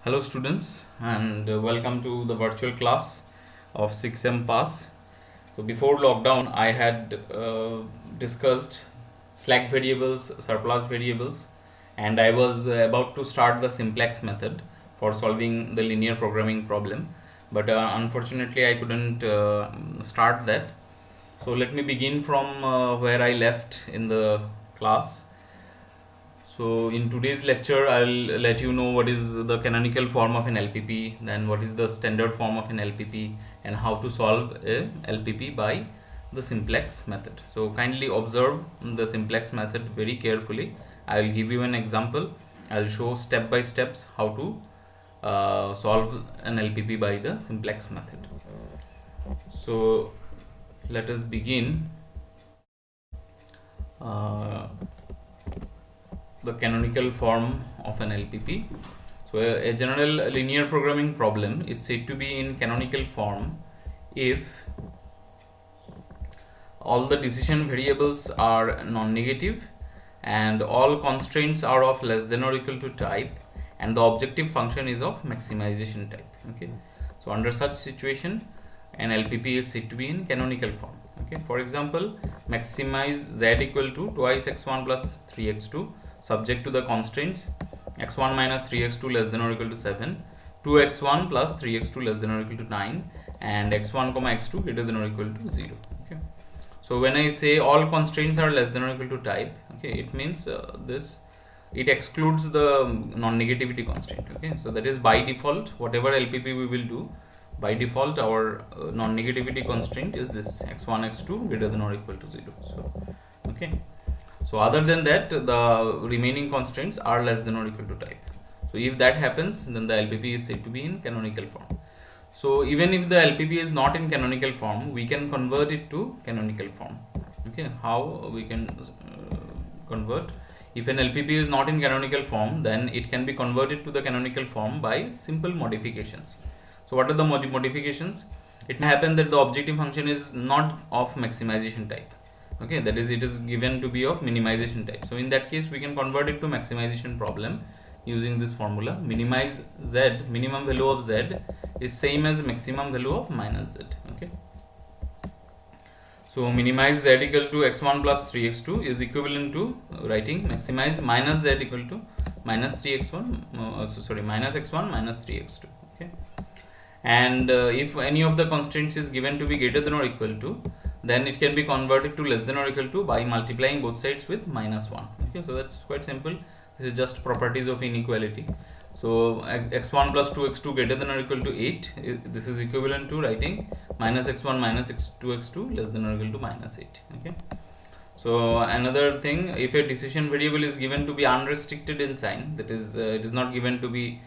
Hello students, and welcome to the virtual class of 6M Pass. So before lockdown I had discussed slack variables, surplus variables, and I was about to start the simplex method for solving the linear programming problem, but unfortunately I couldn't start that. So let me begin from where I left in the class. So in today's lecture, I'll let you know what is the canonical form of an LPP, then what is the standard form of an LPP, and how to solve a LPP by the simplex method. So kindly observe the simplex method very carefully. I will give you an example. I will show step by steps how to solve an LPP by the simplex method. So let us begin. The canonical form of an LPP. So a general linear programming problem is said to be in canonical form if all the decision variables are non-negative and all constraints are of less than or equal to type and the objective function is of maximization type. Okay, so under such situation an LPP is said to be in canonical form. Okay, for example, maximize z equal to twice x1 plus 3x2 subject to the constraints x1 minus 3x2 less than or equal to 7, 2x1 plus 3x2 less than or equal to 9, and x1 comma x2 greater than or equal to 0. Okay, so when I say all constraints are less than or equal to type, okay, it means it excludes the non-negativity constraint. Okay, so that is by default whatever LPP we will do, by default our non-negativity constraint is this x1 x2 greater than or equal to 0. So okay, so other than that the remaining constraints are less than or equal to type. So if that happens, then the LPP is said to be in canonical form. So even if the LPP is not in canonical form, we can convert it to canonical form. Okay, how we can convert? If an LPP is not in canonical form, then it can be converted to the canonical form by simple modifications. So what are the modifications? It may happen that the objective function is not of maximization type. Okay, that is, it is given to be of minimization type. So in that case we can convert it to maximization problem using this formula. Minimize z, minimum value of z is same as maximum value of minus z. Okay, so minimize z equal to x1 plus 3x2 is equivalent to writing maximize minus z equal to minus 3x1 minus x1 minus 3x2. Okay, and if any of the constraints is given to be greater than or equal to, then it can be converted to less than or equal to by multiplying both sides with minus 1. Okay, so that's quite simple. This is just properties of inequality. So x1 plus 2x2 greater than or equal to 8, this is equivalent to writing minus x1 minus 2x2 less than or equal to minus 8. Okay, so another thing, if a decision variable is given to be unrestricted in sign, that is it is not given to be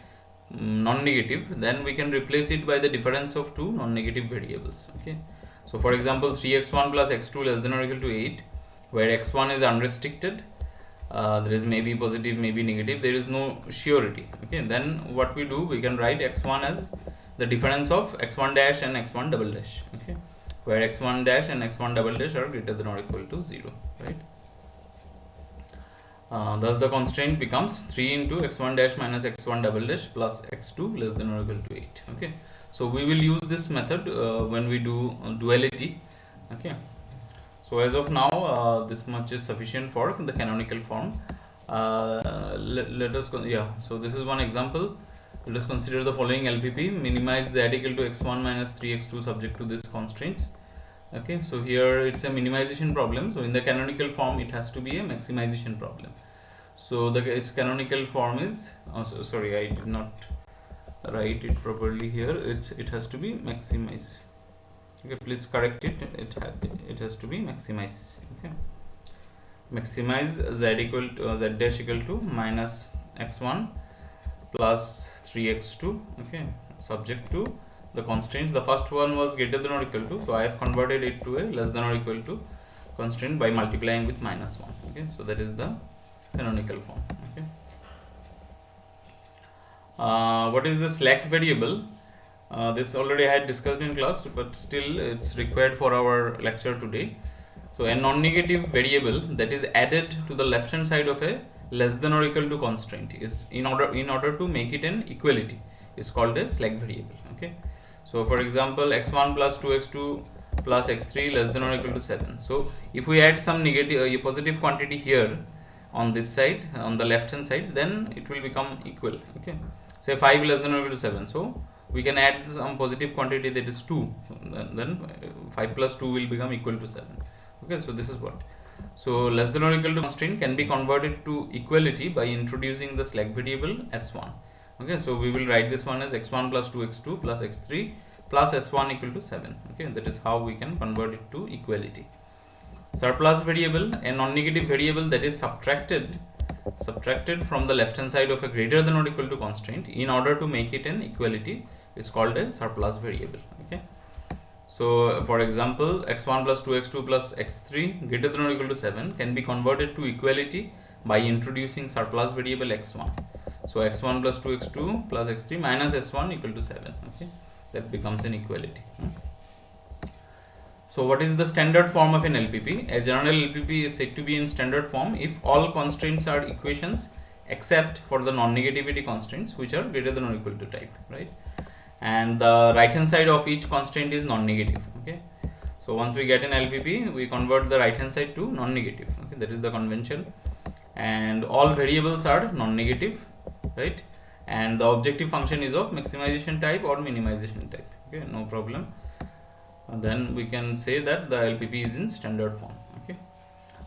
non-negative, then we can replace it by the difference of two non-negative variables. Okay, so for example 3x1 plus x2 less than or equal to 8, where x1 is unrestricted, there is maybe positive, maybe negative, there is no surety. Okay, then what we do, we can write x1 as the difference of x1 dash and x1 double dash. Okay, where x1 dash and x1 double dash are greater than or equal to 0, right? Thus the constraint becomes 3 into x1 dash minus x1 double dash plus x2 less than or equal to 8. Okay, so we will use this method when we do duality. Okay, so as of now this much is sufficient for the canonical form. Let us so this is one example. Let us consider the following LPP. Minimize z equal to x1 minus 3x2 subject to these constraints. Okay, so here it's a minimization problem, so in the canonical form it has to be a maximization problem. So its canonical form is sorry, I did not write it properly here. It has to be maximize. Okay, please correct it. It has to be maximize. Okay, maximize z equal to z dash equal to minus x1 plus 3x2. Okay, subject to the constraints. The first one was greater than or equal to, so I have converted it to a less than or equal to constraint by multiplying with minus 1. Okay, so that is the canonical form. Okay, what is the slack variable? This already I had discussed in class, but still it's required for our lecture today. So a non-negative variable that is added to the left hand side of a less than or equal to constraint is in order to make it an equality. is called a slack variable. Okay, so for example, x1 plus 2x2 plus x3 less than or equal to 7. So if we add some negative positive quantity here on this side, on the left hand side, then it will become equal. Okay, say 5 less than or equal to 7, so we can add some positive quantity, that is 2, then 5 plus 2 will become equal to 7. Okay, so this is what. So less than or equal to constraint can be converted to equality by introducing the slack variable s1. Okay, so we will write this one as x1 plus 2x2 plus x3 plus s1 equal to 7. Okay, that is how we can convert it to equality. Surplus variable, a non-negative variable that is subtracted from the left hand side of a greater than or equal to constraint in order to make it an equality, is called a surplus variable. Okay, so for example, x1 plus 2x2 plus x3 greater than or equal to 7 can be converted to equality by introducing surplus variable x1. So x1 plus 2x2 plus x3 minus s1 equal to 7. Okay, that becomes an equality. So what is the standard form of an LPP? A general LPP is said to be in standard form if all constraints are equations except for the non-negativity constraints, which are greater than or equal to type, right? And the right hand side of each constraint is non-negative. Okay, so once we get an LPP, we convert the right hand side to non-negative. Okay, that is the convention, and all variables are non-negative, right? And the objective function is of maximization type or minimization type. Okay, no problem. And then we can say that the LPP is in standard form. Okay,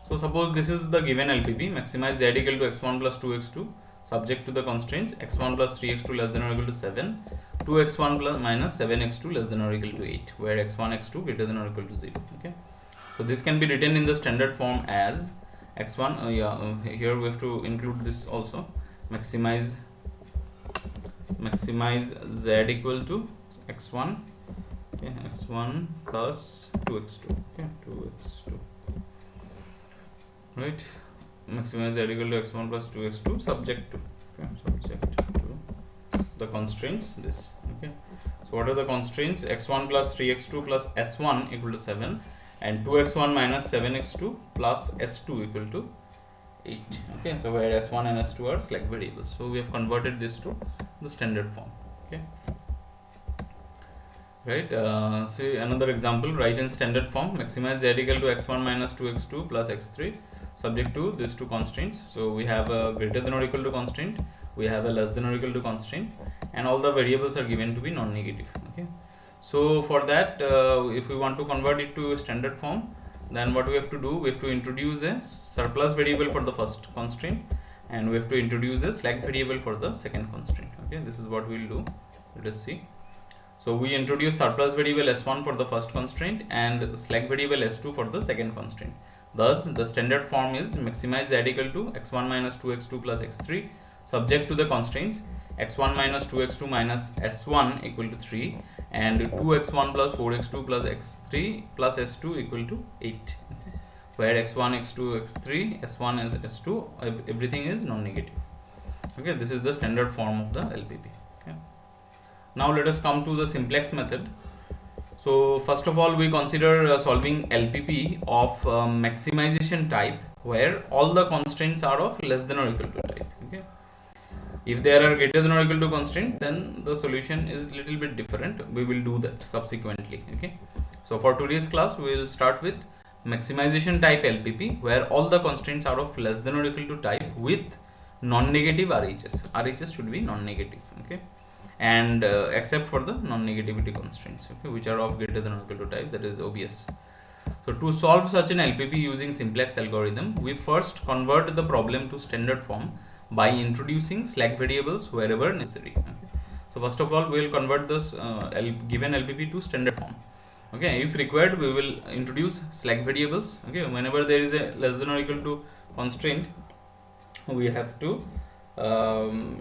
so suppose this is the given LPP: maximize z equal to x1 plus 2x2 subject to the constraints x1 plus 3x2 less than or equal to 7, 2x1 plus minus 7x2 less than or equal to 8, where x1 x2 greater than or equal to 0. Okay, so this can be written in the standard form as x1 here we have to include this also: maximize z equal to x1, okay, x1 plus 2x2, okay, 2x2, right? Maximize z equal to x1 plus 2x2 subject to, okay, subject to the constraints this. Okay, so what are the constraints? x1 plus 3x2 plus s1 equal to 7, and 2x1 minus 7x2 plus s2 equal to 8. Okay, so where s1 and s2 are slack variables, so we have converted this to the standard form. Okay, right? See another example: write in standard form maximize z equal to x1 minus 2x2 plus x3 subject to these two constraints. So we have a greater than or equal to constraint, we have a less than or equal to constraint, and all the variables are given to be non-negative. Okay, so for that, if we want to convert it to a standard form, then what we have to do, we have to introduce a surplus variable for the first constraint, and we have to introduce a slack variable for the second constraint. Okay, this is what we will do. Let us see. So we introduce surplus variable s1 for the first constraint and slack variable s2 for the second constraint. Thus the standard form is maximize z equal to x1 minus 2x2 plus x3 subject to the constraints x1 minus 2x2 minus s1 equal to 3 and 2x1 plus 4x2 plus x3 plus s2 equal to 8, where x1 x2 x3 s1 and s2 everything is non-negative. Okay, this is the standard form of the LPP. Okay, now let us come to the simplex method. So first of all, we consider solving LPP of maximization type where all the constraints are of less than or equal to type. Okay, if there are greater than or equal to constraint, then the solution is little bit different. We will do that subsequently. Okay, so for today's class we will start with maximization type LPP where all the constraints are of less than or equal to type with non-negative RHS. RHS should be non-negative. Okay, and except for the non-negativity constraints, okay, which are of greater than or equal to type, that is obvious. So to solve such an LPP using simplex algorithm, we first convert the problem to standard form by introducing slack variables wherever necessary. Okay, so first of all we will convert this given LPP to standard form. Okay, if required we will introduce slack variables. Okay, whenever there is a less than or equal to constraint, we have to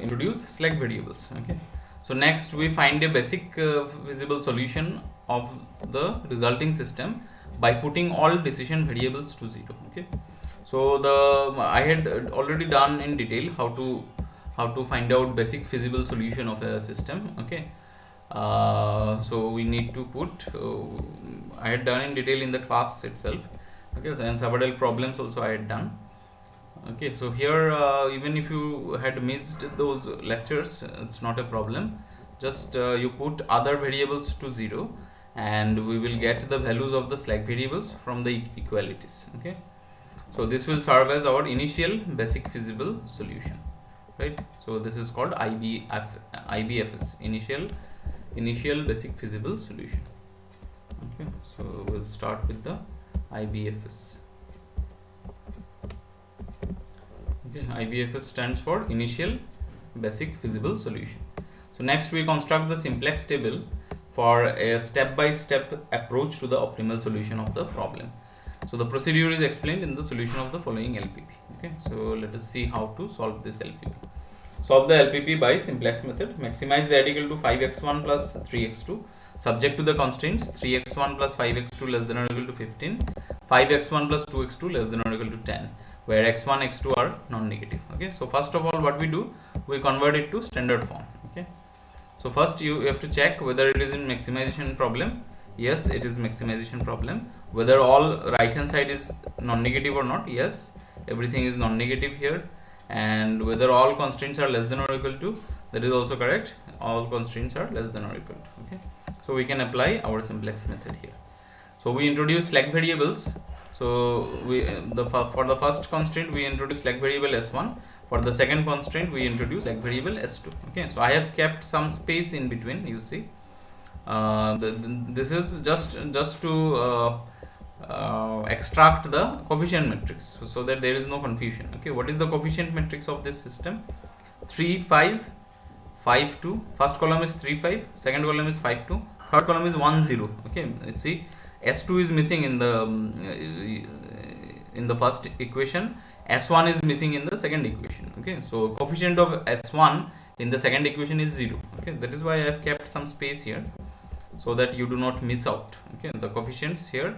introduce slack variables. Okay, so next we find a basic feasible solution of the resulting system by putting all decision variables to 0. Okay, so I had already done in detail how to find out basic feasible solution of a system. Okay, so we need to put I had done in detail in the class itself. Okay, so and several problems also I had done. Okay, so here even if you had missed those lectures, it's not a problem. just you put other variables to 0, and we will get the values of the slack variables from the equalities. Okay, so this will serve as our initial basic feasible solution, right? So this is called IBFS, initial basic feasible solution. Okay, so we'll start with the IBFS. Okay, IBFS stands for initial basic feasible solution. So next we construct the simplex table for a step-by-step approach to the optimal solution of the problem. So the procedure is explained in the solution of the following LPP. Okay, so let us see how to solve this LPP. Solve the LPP by simplex method. Maximize z equal to 5x1 plus 3x2 subject to the constraints 3x1 plus 5x2 less than or equal to 15, 5x1 plus 2x2 less than or equal to 10, where x1 x2 are non-negative. Okay, so first of all, what we do, we convert it to standard form. Okay, so first you have to check whether it is in maximization problem. Yes, it is maximization problem. Whether all right hand side is non-negative or not. Yes, everything is non-negative here. And whether all constraints are less than or equal to, that is also correct. All constraints are less than or equal to. Okay, so we can apply our simplex method here. So we introduce slack variables. So for the first constraint we introduce slack variable s1. For the second constraint we introduce slack variable s2. Okay, so I have kept some space in between. You see, this is just to extract the coefficient matrix, so that there is no confusion. Okay, what is the coefficient matrix of this system? 3 5 5 2. First column is 3 5, second column is 5 2, third column is 1 0. Okay, you see s2 is missing in the first equation, s1 is missing in the second equation. Okay, so coefficient of s1 in the second equation is 0. Okay, that is why I have kept some space here, so that you do not miss out. Okay, the coefficients here,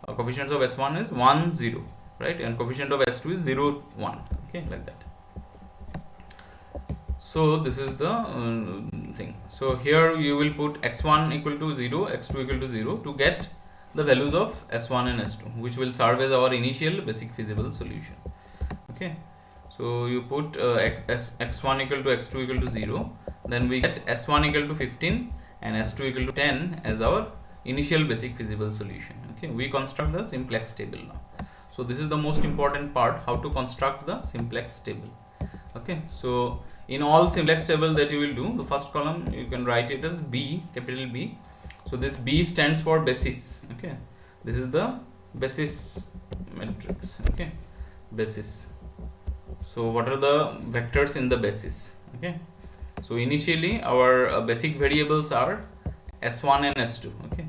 coefficients of s1 is 1 0, right, and coefficient of s2 is 0 1. Okay, like that. So this is the thing. So here you will put x1 equal to 0, x2 equal to 0 to get the values of s1 and s2, which will serve as our initial basic feasible solution. Okay, so you put x1 equal to x2 equal to 0, then we get s1 equal to 15 and s2 equal to 10 as our initial basic feasible solution. Okay, we construct the simplex table now. So this is the most important part, how to construct the simplex table. Okay, so in all simplex table that you will do, the first column you can write it as B, capital B. So this B stands for basis. Okay, this is the basis matrix. Okay, basis. So what are the vectors in the basis? Okay, so initially our basic variables are s1 and s2. Okay,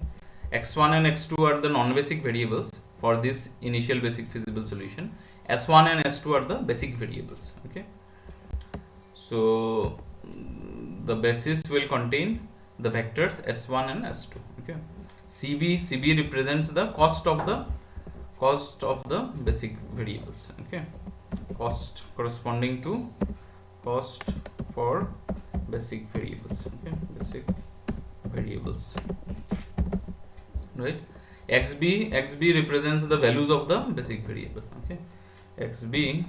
x1 and x2 are the non-basic variables for this initial basic feasible solution. S1 and S2 are the basic variables. Okay, so the basis will contain the vectors s1 and s2. Okay, CB represents the cost of the basic variables. Okay, cost corresponding to cost for basic variables. Okay, basic variables, right. XB represents the values of the basic variable. Okay, XB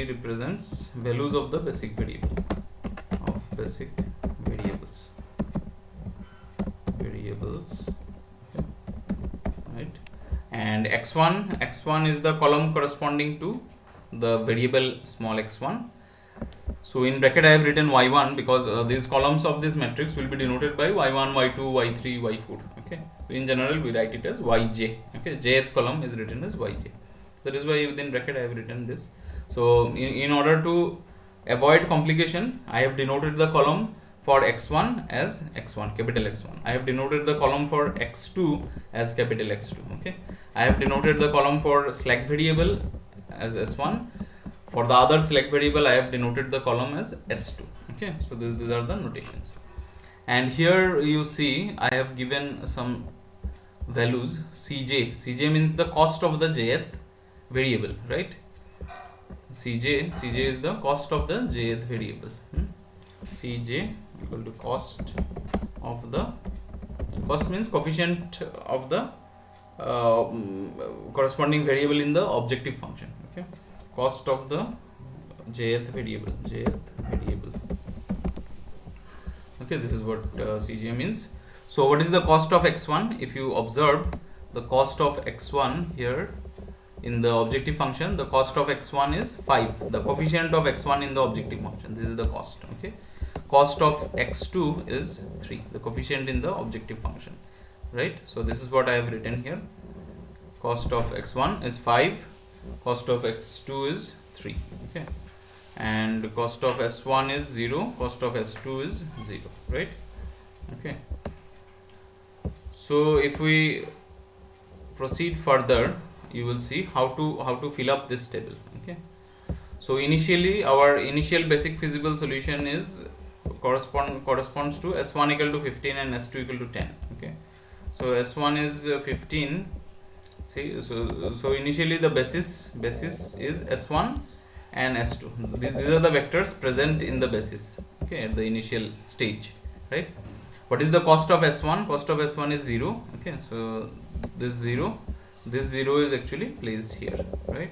represents values of the basic variable, of basic variables. Okay, right. And x1 is the column corresponding to the variable small x1. So in bracket I have written y1 because these columns of this matrix will be denoted by y1, y2, y3, y4. Okay, in general we write it as yj. Okay, jth column is written as yj. That is why within bracket I have written this. So in order to avoid complication, I have denoted the column for x1 as x1, capital X1. I have denoted the column for x2 as capital X2. Okay, I have denoted the column for slack variable as s1. For the other select variable, I have denoted the column as s2. Okay, so these are the notations. And here you see I have given some values. Cj means the cost of the jth variable, right? Cj is the cost of the jth variable. Cj equal to cost of the, cost means coefficient of the corresponding variable in the objective function. Okay, cost of the jth variable. Okay, this is what CGM means. So what is the cost of x1? If you observe the cost of x1 here in the objective function, the cost of x1 is 5. The coefficient of x1 in the objective function, this is the cost. Okay, cost of x2 is 3, the coefficient in the objective function, right? So this is what I have written here. Cost of x1 is 5, cost of x2 is 3. Okay, and cost of s1 is 0, cost of s2 is 0, right? Okay, so if we proceed further, you will see how to fill up this table. Okay, so initially our initial basic feasible solution is corresponds to s1 equal to 15 and s2 equal to 10. Okay, so s1 is 15. See, so initially the basis is s1 and s2. These are the vectors present in the basis, okay, at the initial stage, right? What is the cost of s1? Cost of s1 is 0. Okay, so this 0 is actually placed here, right?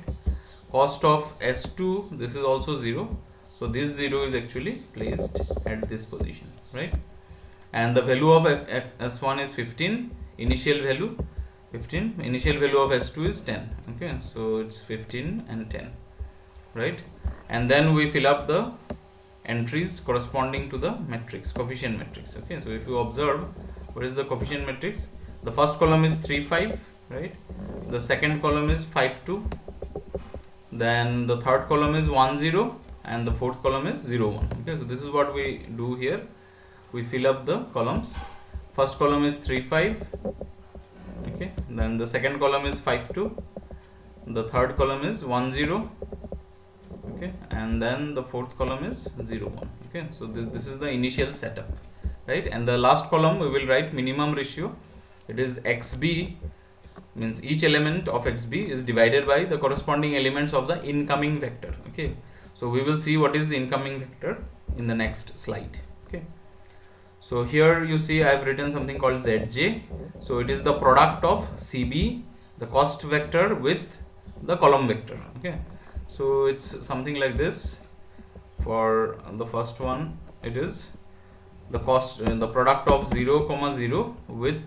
Cost of s2, this is also 0, so this 0 is actually placed at this position, right? And the value of s1 is 15, initial value 15, initial value of s2 is 10. Okay, so it's 15 and 10, right? And then we fill up the entries corresponding to the matrix, coefficient matrix. Okay, so if you observe, what is the coefficient matrix? The first column is 3 5, right? The second column is 5 2, then the third column is 1 0, and the fourth column is 0 1. Okay, so this is what we do here. We fill up the columns. First column is 3 5, okay, then the second column is 5 2, the third column is 1 0, okay, and then the fourth column is 0 1. Okay, so this is the initial setup, right? And the last column we will write minimum ratio. It is xb, means each element of xb is divided by the corresponding elements of the incoming vector. Okay, so we will see what is the incoming vector in the next slide. Okay, so here you see I have written something called zj. So it is the product of cb, the cost vector, with the column vector. Okay, so it's something like this. For the first one, it is the cost, the product of 0 comma 0 with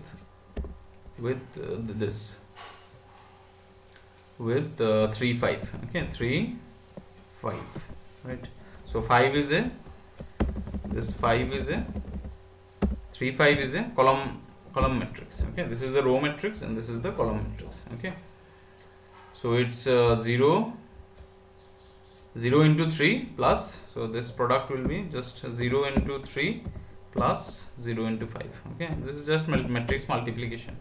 this, with 3 5. Okay, 3 5, right? So 5 is a, this 5 is a, 3 5 is a column matrix. Okay, this is the row matrix and this is the column matrix. Okay, so it's 0 into 3 plus, so this product will be just 0 into 3 plus 0 into 5. Okay, this is just matrix multiplication.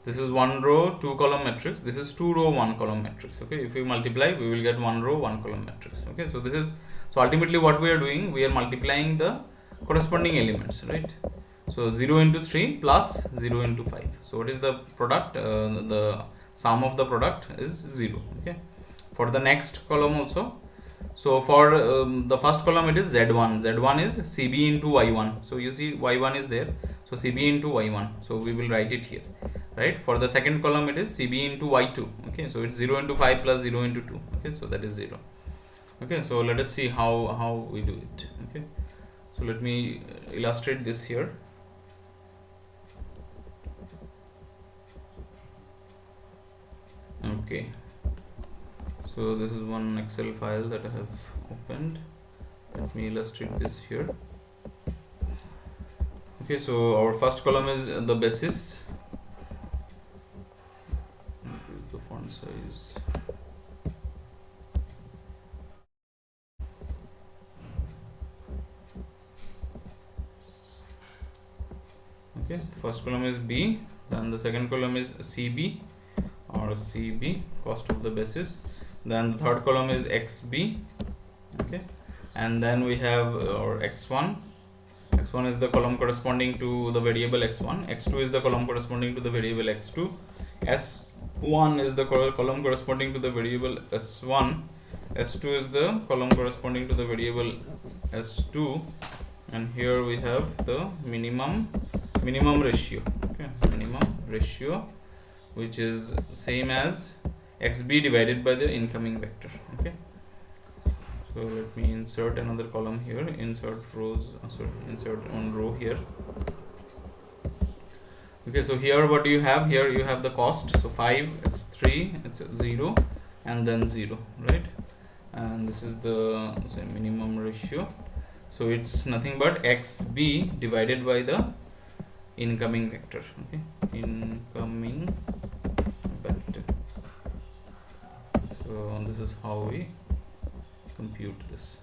This is 1 row 2 column matrix, this is 2 row 1 column matrix. Okay, if we multiply, we will get 1 row 1 column matrix. Okay, so this is, so ultimately what we are doing, we are multiplying the corresponding elements, right? So 0 into 3 plus 0 into 5. So what is the product? The sum of the product is 0. Okay, for the next column also, so for the first column it is z1 is cb into y1. So you see y1 is there, so cb into y1, so we will write it here, right? For the second column it is cb into y2. Okay, so it's 0 into 5 plus 0 into 2. Okay, so that is 0. Okay, so let us see how we do it. Okay, so let me illustrate this here. Okay, so this is one Excel file that I have opened. Let me illustrate this here. Okay, so our first column is the basis. Increase the font size. Okay, first column is B, then the second column is CB or CB, cost of the basis, then the third column is XB. Okay, and then we have our x1 is the column corresponding to the variable x1, x2 is the column corresponding to the variable x2, s1 is the column corresponding to the variable s1, s2 is the column corresponding to the variable s2, and here we have the minimum ratio. Okay, minimum ratio, which is same as xb divided by the incoming vector. Okay, So let me insert another column here, insert rows, insert one row here. Okay, so here what do you have? Here you have the cost. So 5, it's 3, it's 0, and then 0, right? And this is the say minimum ratio. So it's nothing but xb divided by the incoming vector. Okay, incoming vector. So this is how we compute this.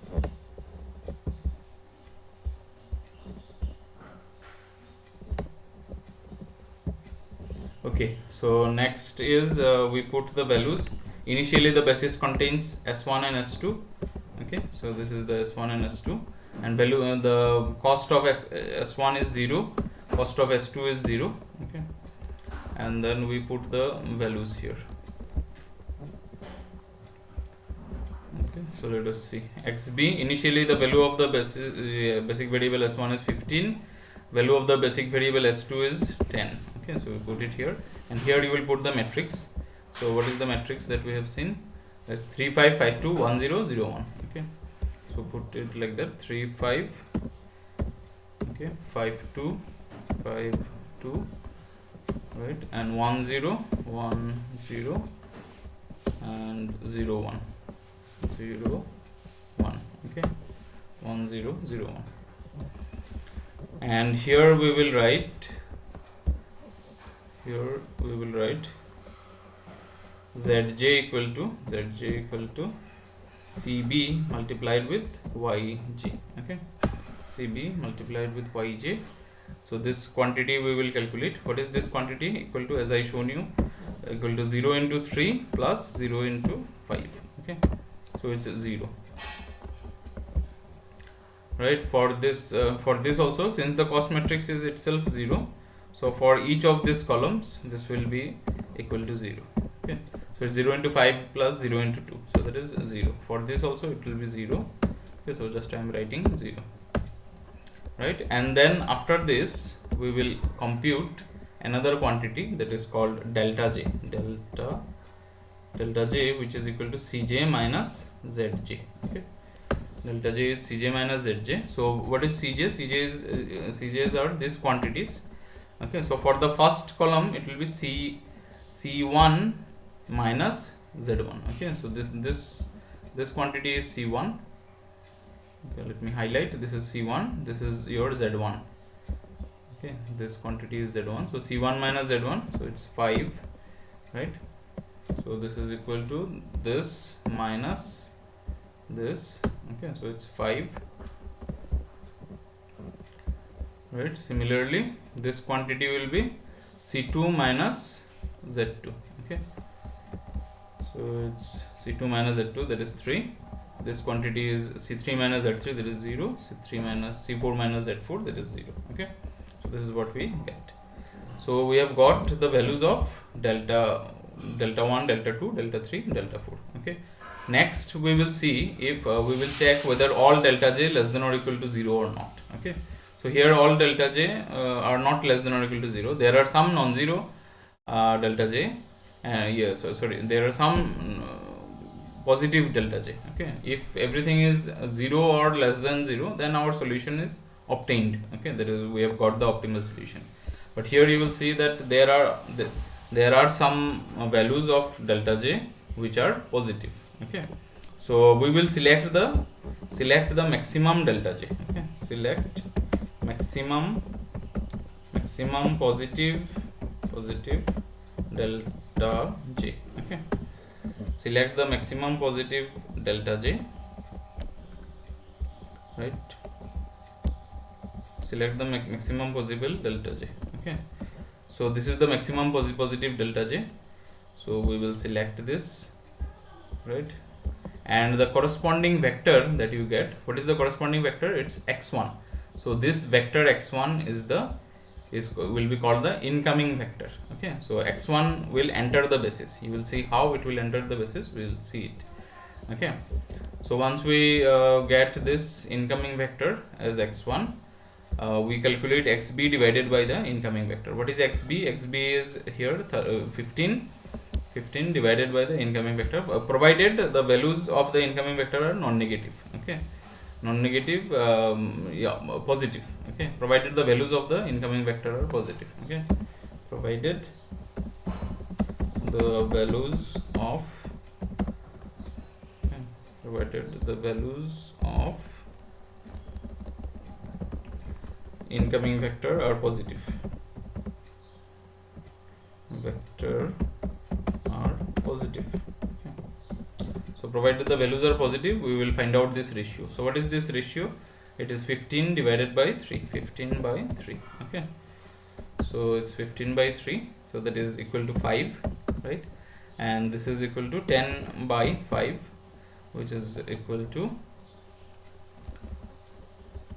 Okay, so next is we put the values. Initially the basis contains s1 and s2. Okay, so this is the s1 and s2, and value the cost of s1 is 0, cost of s2 is 0. Okay, and then we put the values here. Okay, so let us see xb. Initially the value of the basic variable s1 is 15, value of the basic variable s2 is 10. Okay, so we put it here, and here you will put the matrix. So what is the matrix that we have seen? That's 3 5 5 2 1 0 0 1. Okay, so put it like that, 3 5, okay, 5 2 5 2, right, and 1 0 1 0 and 0 1 0 1. Okay, 1 0 0 1, and here we will write zj equal to cb multiplied with yj. Okay, cb multiplied with yj. So this quantity we will calculate. What is this quantity? Equal to, as I shown you, equal to 0 into 3 plus 0 into 5. Okay, so it's 0, right? For this also, since the cost matrix is itself 0, so for each of these columns this will be equal to 0. Okay, so it's 0 into 5 plus 0 into 2, so that is 0. For this also it will be 0. Okay, so just I am writing 0, right? And then after this we will compute another quantity that is called delta j, which is equal to cj minus zj. Okay, delta j is cj minus zj. So what is cj? Cj's are these quantities. Okay, so for the first column it will be c1 minus z1. Okay, so this quantity is c1. Okay, let me highlight, this is c1, this is your z1. Okay, this quantity is z1, so c1 minus z1, so it's 5, right? So this is equal to this minus this. Okay, so it's 5, right? Similarly this quantity will be c2 minus z2. Okay, so it's c2 minus z2, that is 3. This quantity is c3 minus z3, that is 0. c4 minus z4, that is 0. Okay, so this is what we get. So we have got the values of delta 1, delta 2, delta 3, delta 4. Okay, next we will see if we will check whether all delta j less than or equal to 0 or not. Okay, so here all delta j are not less than or equal to 0. There are some non-zero delta j. There are some positive delta j. Okay, if everything is 0 or less than 0, then our solution is obtained. Okay, that is, we have got the optimal solution. But here you will see that there are some values of delta j which are positive. Okay, so we will select the maximum delta j. Okay, select maximum positive delta j. Okay, select the maximum positive delta j, right? Select the maximum possible delta j. Okay, so this is the maximum positive delta j, so we will select this, right? And the corresponding vector that you get, what is the corresponding vector? It's x1. So this vector x1 will be called the incoming vector. Okay, so x1 will enter the basis. You will see how it will enter the basis, we will see it. Okay, so once we get this incoming vector as x1, we calculate xb divided by the incoming vector. What is xb? Xb is here 15. 15 divided by the incoming vector, provided the values of the incoming vector are non-negative. Okay, non-negative, positive. Okay, provided the values of the incoming vector are positive. Okay, provided the values of incoming vector are positive. So provided the values are positive, we will find out this ratio. So what is this ratio? It is 15 divided by 3. 15 by 3. Okay, so it's 15 by 3, so that is equal to 5, right? And this is equal to 10 by 5, which is equal to,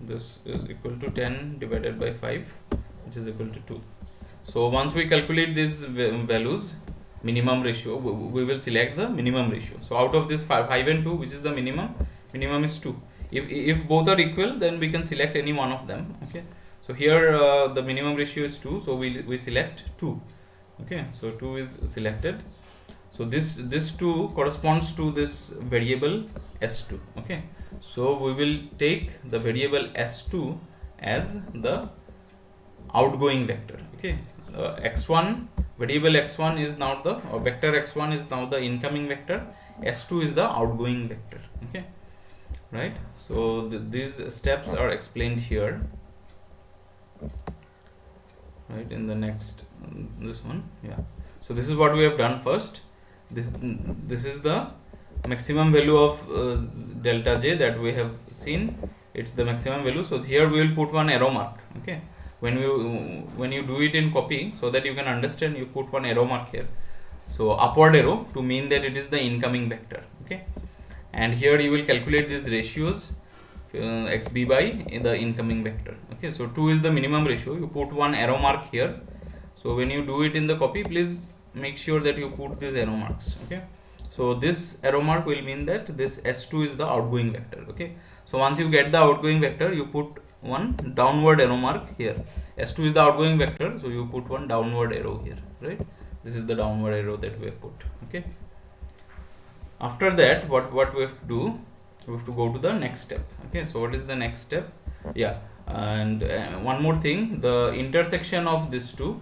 this is equal to 10 divided by 5, which is equal to 2. So once we calculate these values, minimum ratio, we will select the minimum ratio. So out of this 5 and 2, which is the minimum is 2. If both are equal, then we can select any one of them. Okay, so here the minimum ratio is 2, so we select 2. Okay, so 2 is selected. So this 2 corresponds to this variable s2. Okay, so we will take the variable s2 as the outgoing vector. Okay, x1, variable x1 is now the, vector x1 is now the incoming vector, s2 is the outgoing vector. Okay, right? So these steps are explained here, right, in the next, this one. Yeah, so this is what we have done first. This is the maximum value of delta j that we have seen. It's the maximum value. So here we will put one arrow mark. Okay, when you do it in copy, so that you can understand, you put one arrow mark here. So upward arrow to mean that it is the incoming vector. Okay, and here you will calculate these ratios, xb by the incoming vector. Okay, so 2 is the minimum ratio. You put one arrow mark here. So when you do it in the copy, please make sure that you put these arrow marks. Okay, so this arrow mark will mean that this s2 is the outgoing vector. Okay, so once you get the outgoing vector, you put one downward arrow mark here. S2 is the outgoing vector, so you put one downward arrow here, right? This is the downward arrow that we have put. Okay, after that, what we have to do, we have to go to the next step. Okay, so what is the next step? Yeah, and one more thing, the intersection of these two,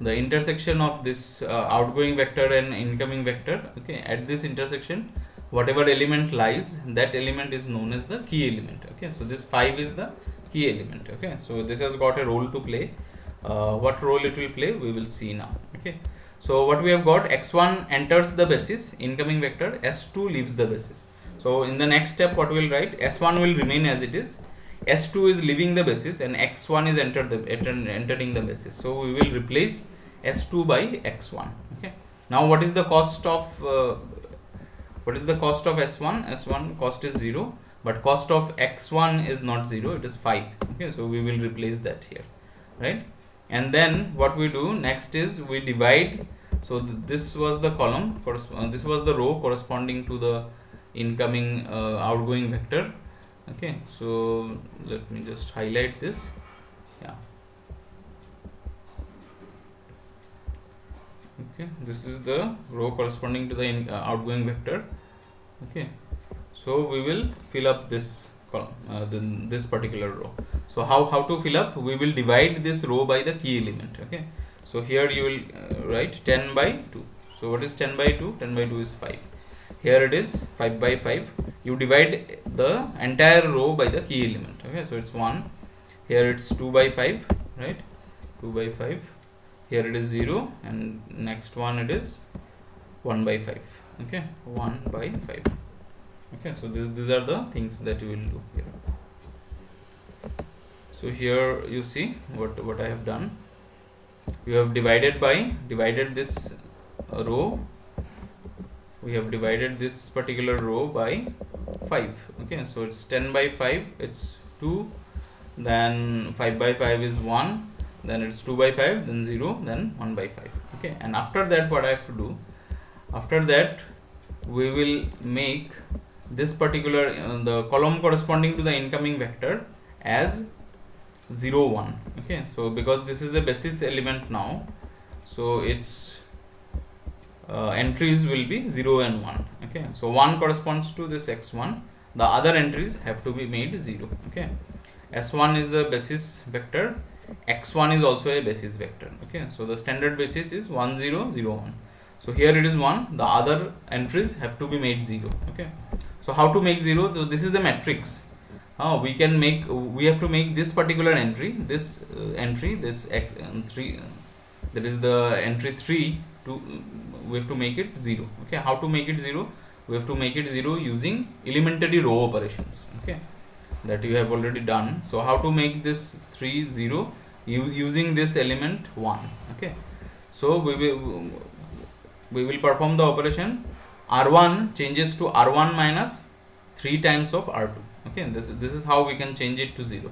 the intersection of this outgoing vector and incoming vector. Okay, at this intersection, whatever element lies, that element is known as the key element. Okay, so this 5 is the key element. Okay, so this has got a role to play. What role it will play, we will see now. Okay, so what we have got, x1 enters the basis, incoming vector, s2 leaves the basis. So in the next step, what we will write, s1 will remain as it is, s2 is leaving the basis, and x1 is entering the basis. So we will replace s2 by x1. Okay, now what is the cost of s1? S1 cost is 0, but cost of x1 is not 0, it is 5. Okay, so we will replace that here, right? And then what we do next is we divide. So this was the column, this was the row corresponding to the incoming outgoing vector. Okay, so let me just highlight this. Yeah, okay, this is the row corresponding to the outgoing vector. Okay, so we will fill up this column, this particular row. So how to fill up? We will divide this row by the key element. Okay, so here you will write 10 by 2. So what is 10 by 2? 10 by 2 is 5. Here it is 5 by 5. You divide the entire row by the key element. Okay, so it's 1. Here it's 2 by 5, right? 2 by 5. Here it is 0, and next one it is 1 by 5. Okay, 1 by 5. Okay, so these are the things that you will do here. So here you see what I have done. You have divided this row. We have divided this particular row by 5. Okay, so it's 10 by 5, it's 2, then 5 by 5 is 1, then it's 2 by 5, then 0, then 1 by 5. Okay, and after that, what I have to do, after that we will make this particular the column corresponding to the incoming vector as 0 1. Okay, so because this is a basis element now, so it's entries will be 0 and 1. Okay, so 1 corresponds to this x1, the other entries have to be made 0. Okay, s1 is a basis vector, x1 is also a basis vector. Okay, so the standard basis is 1 0 0 1. So here it is 1, the other entries have to be made 0. Okay, so how to make 0? So this is the matrix. We have to make this particular entry, this entry, this x 3, that is the entry 3, to we have to make it 0. Okay, how to make it 0? We have to make it 0 using elementary row operations. Okay, that you have already done. So how to make this 3 0? Using this element 1. Okay, so we will perform the operation r1 changes to r1 minus 3 times of r2. Okay, this is how we can change it to 0,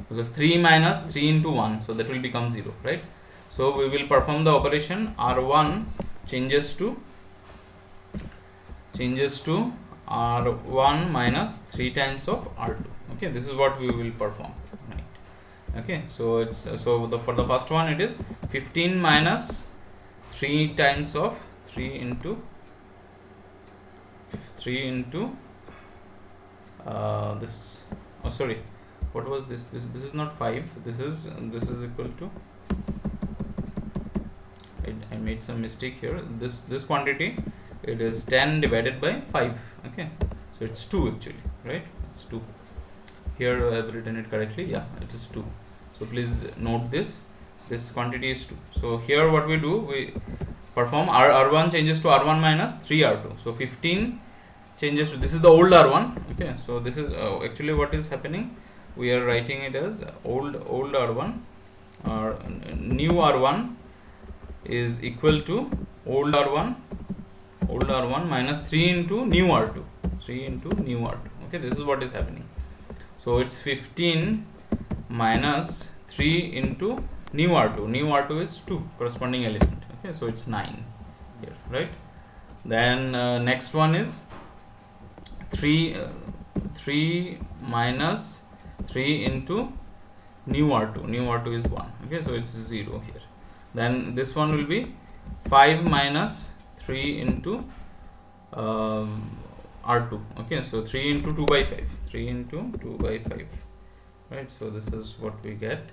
because 3 minus 3 into 1, so that will become 0, right? So we will perform the operation r1 changes to r1 minus 3 times of r2. Okay, this is what we will perform, right? Okay, so it's for the first one it is 15 minus 3 times of 3 into this, oh sorry, what was this is not 5, this is equal to, I made some mistake here, this quantity, it is 10 divided by 5. Okay, so it's 2 actually, right? It's 2. Here I have written it correctly. Yeah, it is 2. So please note this quantity is 2. So here what we do, we perform r1 changes to r1 minus 3 r2. So 15 changes to, this is the old r1. Okay, so this is actually what is happening, we are writing it as old r1, or new r1 is equal to old r1 minus 3 into new r2. Okay, this is what is happening. So it's 15 minus 3 into new r2 is 2 corresponding element. Okay, so it's 9 here, right? Then next one is 3 minus 3 into new r2 is 1. Okay, so it's 0 here. Then this one will be 5 minus 3 into r2. Okay, so 3 into 2 by 5, right? So this is what we get.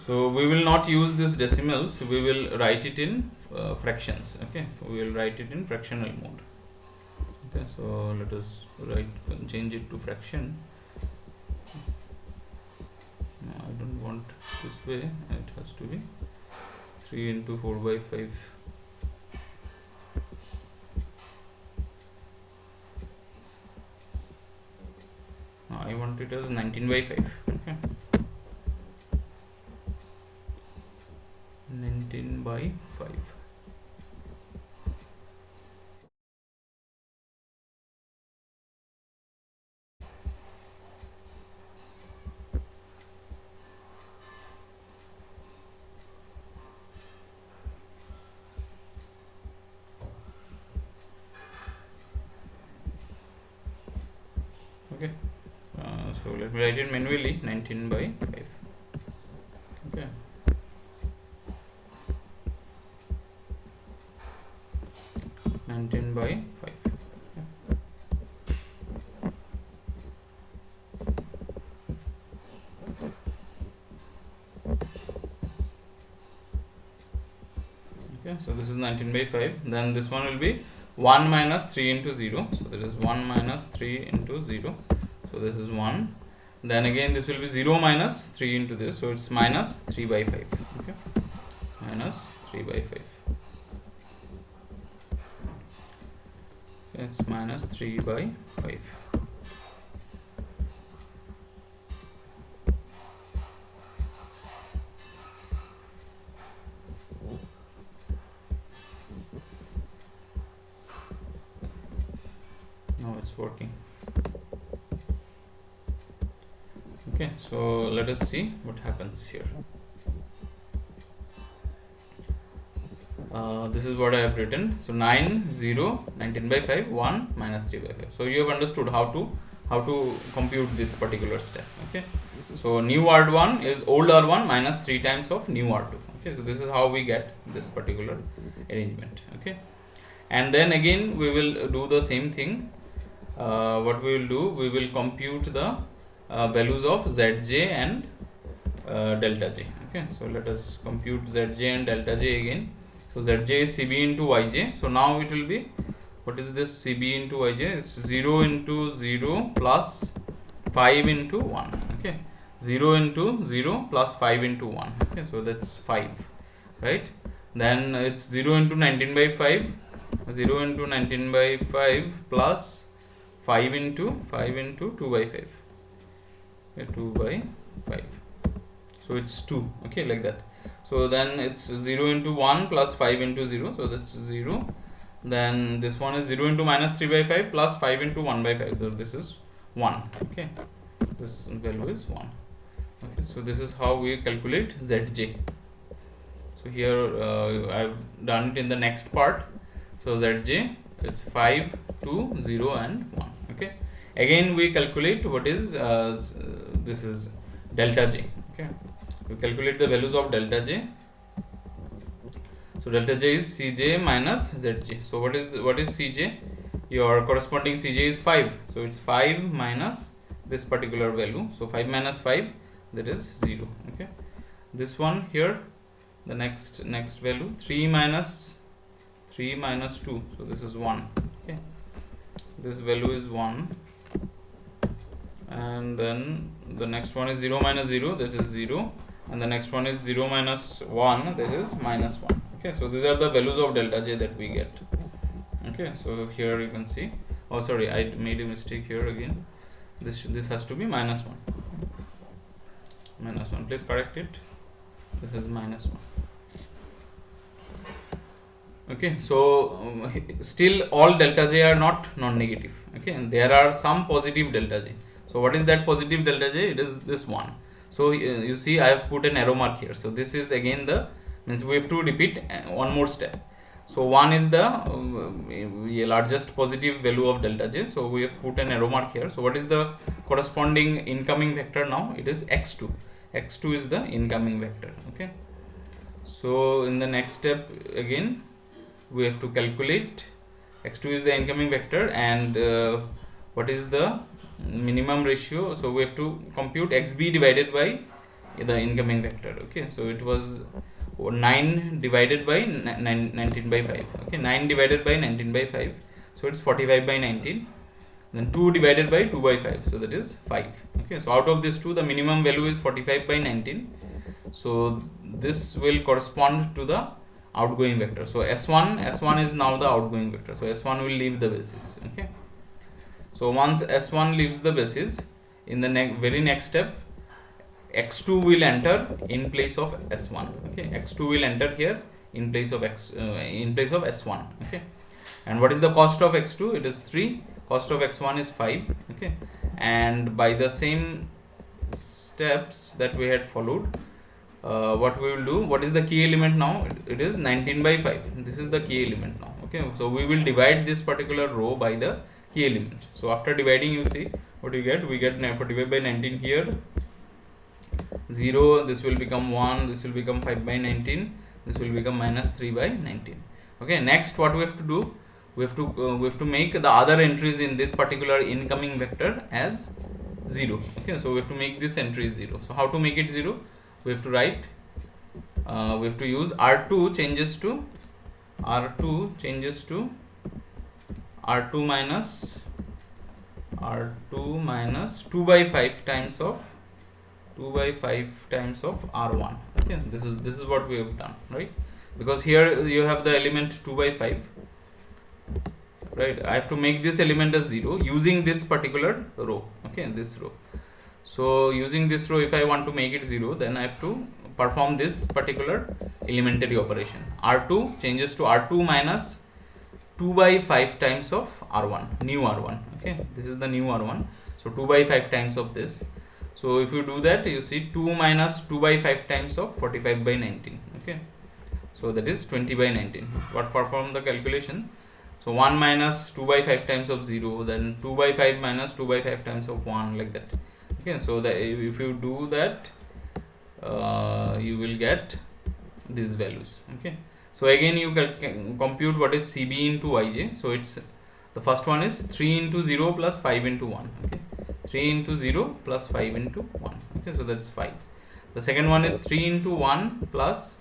So we will not use this decimals, we will write it in fractions. Okay, we will write it in fractional mode. Okay, so let us change it to fraction. No, I don't want this way, it has to be 3 into 4 by 5. No, I want it as 19 by 5. Okay, 19 by 5. Okay, so let me write it manually, 19 by 5. Okay, by 5. Okay, so this is 19 by 5. Then this one will be 1 minus 3 into 0. So that is 1 minus 3 into 0. So this is 1. Then again this will be 0 minus 3 into this. So it's minus 3 by 5. Okay, minus 3 by 5. It's minus 3 by 5. Now it's working. Okay, so let us see what happens here. This is what I have written. So 9 0 19 by 5 1 minus 3 by 5. So you have understood how to compute this particular step. Okay, so new R1 is old R1 minus 3 times of new R2. Okay, so this is how we get this particular arrangement. Okay, and then again we will do the same thing. What we will do, we will compute the values of zj and delta j. Okay, so let us compute zj and delta j again. So zj is cb into yj. So now it will be, what is this cb into yj? It's 0 into 0 plus 5 into 1. Okay, 0 into 0 plus 5 into 1. Okay, so that's 5, right? Then it's 0 into 19 by 5, 0 into 19 by 5 plus 5 into 2 by 5. Okay, 2 by 5. So it's 2. Okay, like that. So then it's 0 into 1 plus 5 into 0. So that's 0. Then this one is 0 into minus 3 by 5 plus 5 into 1 by 5. So this is 1. Okay, this value is 1. Okay, so this is how we calculate zj. So here I've done it in the next part. So zj, it's 5, 2, 0 and 1. Okay, again we calculate what is this is delta j. Okay, we calculate the values of delta j. So delta j is cj minus zj. So what is cj? Your corresponding cj is 5. So it's 5 minus this particular value. So 5 minus 5, that is 0. Okay, this one here, the next value, 3 minus 2. So this is 1. Okay, this value is 1. And then the next one is 0 minus 0, that is 0. And the next one is 0 minus 1, that is minus 1. Okay, so these are the values of delta j that we get. Okay, so here you can see, oh sorry, I made a mistake here again. This has to be minus 1. Minus 1, please correct it. This is minus 1. Okay, so still all delta j are not non-negative. Okay, and there are some positive delta j. So what is that positive delta j? It is this one. So you see I have put an arrow mark here. So this is again the, means we have to repeat one more step. So 1 is the largest positive value of delta j. So we have put an arrow mark here. So what is the corresponding incoming vector now? It is x2. x2 is the incoming vector. Okay, so in the next step again we have to calculate x2 is the incoming vector, and what is the minimum ratio? So we have to compute xb divided by the incoming vector. Okay, so it was 9 divided by 19 by 5. Okay, 9 divided by 19 by 5, so it's 45 by 19. Then 2 divided by 2 by 5, so that is 5. Okay, so out of this 2, the minimum value is 45 by 19. So this will correspond to the outgoing vector. So S1 is now the outgoing vector. So S1 will leave the basis. Okay, so once S1 leaves the basis, in the very next step, x2 will enter in place of S1. Okay, x2 will enter here in place of S1. Okay, and what is the cost of x2? It is 3. Cost of x1 is 5. Okay, and by the same steps that we had followed, what we will do, what is the key element now? It is 19 by 5. This is the key element now. Okay, so we will divide this particular row by the key element. So after dividing, you see what you get. We get 45 by 19 here, 0, this will become 1, this will become 5 by 19, this will become minus 3 by 19. Okay, next what we have to do, we have to make the other entries in this particular incoming vector as 0. Okay, so we have to make this entry 0. So how to make it 0? We have to write, we have to use R2 changes to R2 minus 2 by 5 times of R1. Okay, this is what we have done, right? Because here you have the element 2 by 5, right? I have to make this element as 0 using this particular row. Okay, this row. So using this row, if I want to make it 0, then I have to perform this particular elementary operation. R2 changes to R2 minus 2 by 5 times of R1, new R1. Okay, this is the new R1. So 2 by 5 times of this. So if you do that, you see 2 minus 2 by 5 times of 45 by 19. Okay, so that is 20 by 19. What perform the calculation? So 1 minus 2 by 5 times of 0, then 2 by 5 minus 2 by 5 times of 1, like that. Okay, so that if you do that, you will get these values. Okay, so again you can compute what is CB into Yj. So it's the first one is 3 into 0 plus 5 into 1. Okay, 3 into 0 plus 5 into 1. Okay, so that's 5. The second one is 3 into 1 plus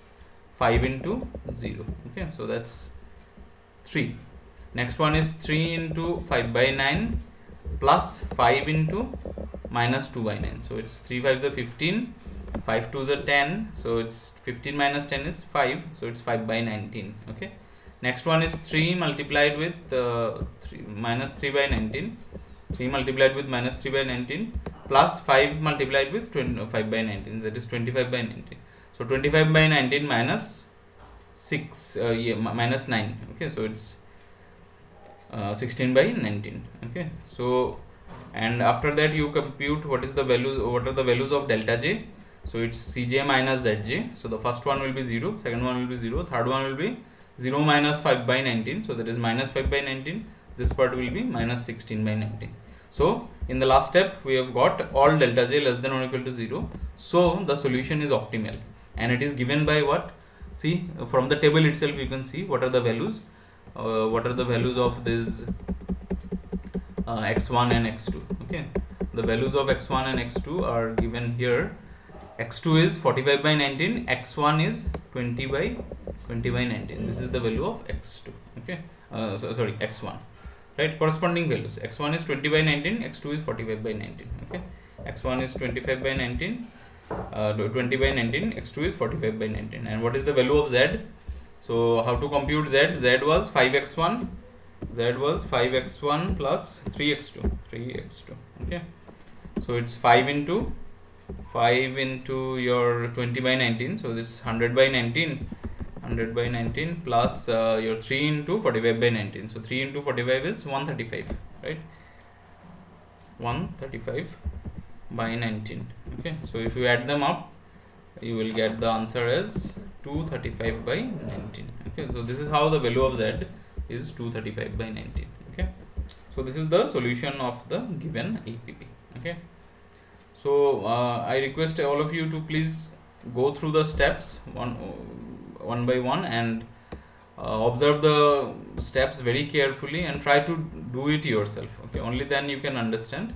5 into 0. Okay, so that's 3. Next one is 3 into 5 by 9 plus 5 into minus 2 by 9. So it's 3 5s are 15, 5 2s are 10. So it's 15 minus 10 is 5. So it's 5 by 19. Okay. Next one is 3 multiplied with minus 3 by 19. 3 multiplied with minus 3 by 19 plus 5 multiplied with 5 by 19. That is 25 by 19. So 25 by 19 minus 6, minus 9. Okay. So it's 16 by 19. Okay, so and after that you compute what are the values of delta j. So it's Cj minus Zj. So the first one will be 0, second one will be 0, third one will be 0 minus 5 by 19. So that is minus 5 by 19. This part will be minus 16 by 19. So in the last step we have got all delta j less than or equal to 0. So the solution is optimal, and it is given by what? See, from the table itself you can see what are the values. What are the values of this x1 and x2. Okay, the values of x1 and x2 are given here. X2 is 45 by 19, x1 is 20 by 19. This is the value of x2. Okay, sorry, x1, right? Corresponding values, x1 is 20 by 19, x2 is 45 by 19. Okay, x1 is 25 by 19, 20 by 19, x2 is 45 by 19. And what is the value of z? So how to compute z? Z was 5x1. Z was 5x1 plus 3x2. Okay. So it's 5 into your 20 by 19. So this 100 by 19. 100 by 19 plus your 3 into 45 by 19. So 3 into 45 is 135. Right. 135 by 19. Okay. So if you add them up, you will get the answer as 235 by 19. Okay, so this is how the value of z is 235 by 19. Okay, so this is the solution of the given APP. Okay, so I request all of you to please go through the steps one by one and observe the steps very carefully and try to do it yourself. Okay, only then you can understand.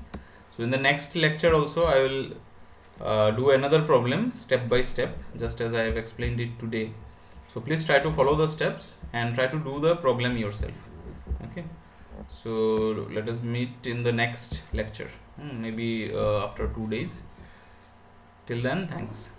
So in the next lecture also I will do another problem step by step, just as I have explained it today. So please try to follow the steps and try to do the problem yourself. Okay, so let us meet in the next lecture, maybe after 2 days. Till then, thanks.